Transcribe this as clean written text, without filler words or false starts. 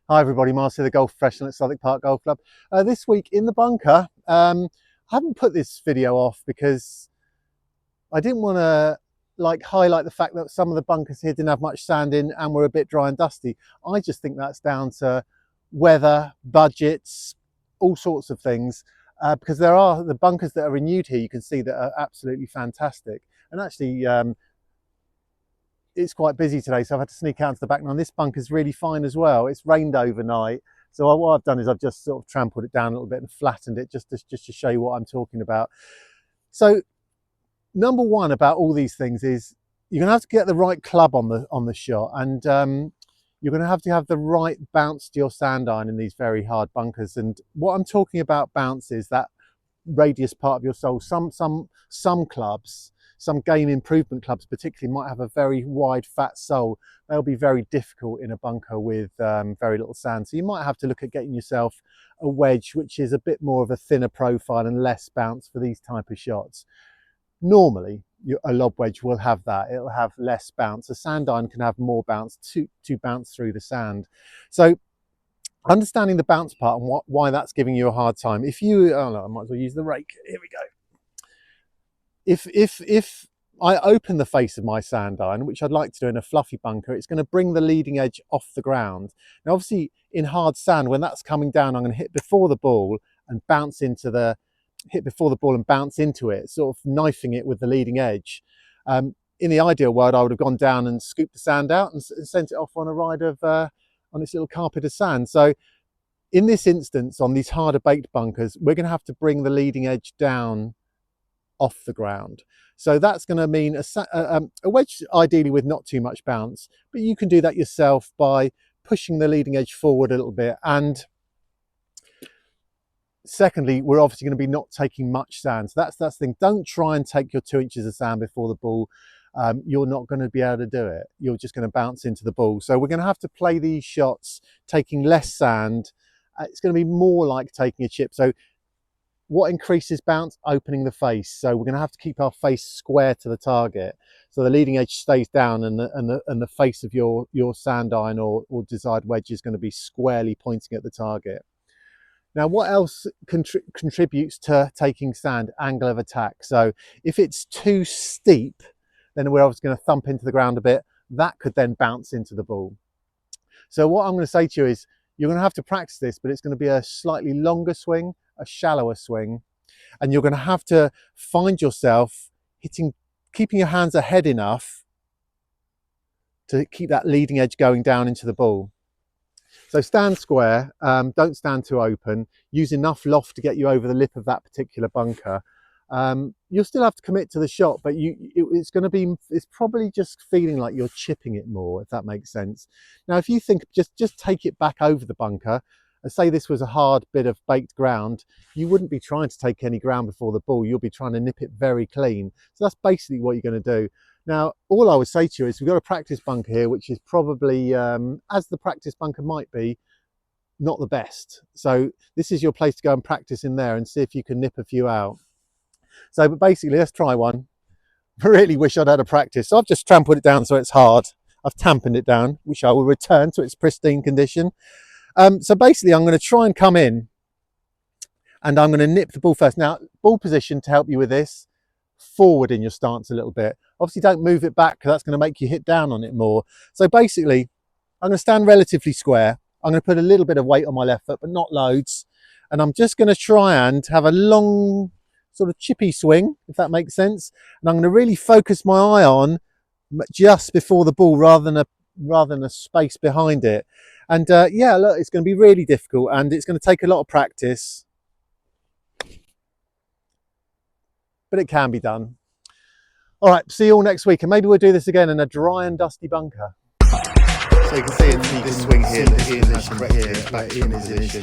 Hi everybody, Marcy, the golf professional at Southwick Park Golf Club. This week in the bunker, I haven't put this video off because I didn't want to highlight the fact that some of the bunkers here didn't have much sand in and were a bit dry and dusty. I just think that's down to weather, budgets, all sorts of things. Because there are the bunkers that are renewed here, you can see that are absolutely fantastic. And actually, it's quite busy today, so I've had to sneak out into the back. Now this bunker's really fine as well. It's rained overnight, so what I've done is I've just sort of trampled it down a little bit and flattened it just to show you what I'm talking about. So number one about all these things is you're going to have to get the right club on the shot, and you're going to have the right bounce to your sand iron in these very hard bunkers. And what I'm talking about bounce is that radius part of your sole. Some clubs, some game improvement clubs particularly, might have a very wide fat sole. They'll be very difficult in a bunker with very little sand. So you might have to look at getting yourself a wedge which is a bit more of a thinner profile and less bounce for these type of shots. Normally a lob wedge will have that. It'll have less bounce. A sand iron can have more bounce to bounce through the sand. So understanding the bounce part and why that's giving you a hard time. If you, oh no, I might as well use the rake. Here we go. If I open the face of my sand iron, which I'd like to do in a fluffy bunker, it's going to bring the leading edge off the ground. Now, obviously, in hard sand, when that's coming down, I'm going to hit before the ball and bounce into it, sort of knifing it with the leading edge. In the ideal world, I would have gone down and scooped the sand out and sent it off on a ride of on its little carpet of sand. So, in this instance, on these harder baked bunkers, we're going to have to bring the leading edge down off the ground. So that's going to mean a wedge ideally with not too much bounce, but you can do that yourself by pushing the leading edge forward a little bit. And secondly, we're obviously going to be not taking much sand. So that's the thing. Don't try and take your 2 inches of sand before the ball. You're not going to be able to do it. You're just going to bounce into the ball. So we're going to have to play these shots taking less sand. It's going to be more like taking a chip. So what increases bounce? Opening the face. So we're going to have to keep our face square to the target, so the leading edge stays down and the face of your sand iron or desired wedge is going to be squarely pointing at the target. Now, what else contributes to taking sand? Angle of attack. So if it's too steep, then we're obviously going to thump into the ground a bit. That could then bounce into the ball. So what I'm going to say to you is you're going to have to practice this, but it's going to be a slightly longer swing, a shallower swing, and you're going to have to find yourself keeping your hands ahead enough to keep that leading edge going down into the ball. So stand square, don't stand too open, use enough loft to get you over the lip of that particular bunker. You'll still have to commit to the shot, but it's probably just feeling like you're chipping it more, if that makes sense. Now, if you think just take it back over the bunker, and say this was a hard bit of baked ground, you wouldn't be trying to take any ground before the ball. You'll be trying to nip it very clean. So that's basically what you're going to do. Now, all I would say to you is we've got a practice bunker here, which is probably, as the practice bunker might be, not the best. So this is your place to go and practice in there and see if you can nip a few out. So, but basically, let's try one. I really wish I'd had a practice. So I've just trampled it down so it's hard. I've tampened it down, which I will return to its pristine condition. So basically, I'm going to try and come in and I'm going to nip the ball first. Now, ball position to help you with this, forward in your stance a little bit. Obviously, don't move it back because that's going to make you hit down on it more. So basically, I'm going to stand relatively square. I'm going to put a little bit of weight on my left foot, but not loads. And I'm just going to try and have a long sort of chippy swing, if that makes sense. And I'm going to really focus my eye on just before the ball rather than a space behind it. And yeah, look, it's going to be really difficult and it's going to take a lot of practice, but it can be done. All right, see you all next week, and maybe we'll do this again in a dry and dusty bunker. So you can see it, this swing here, the position here, back in position.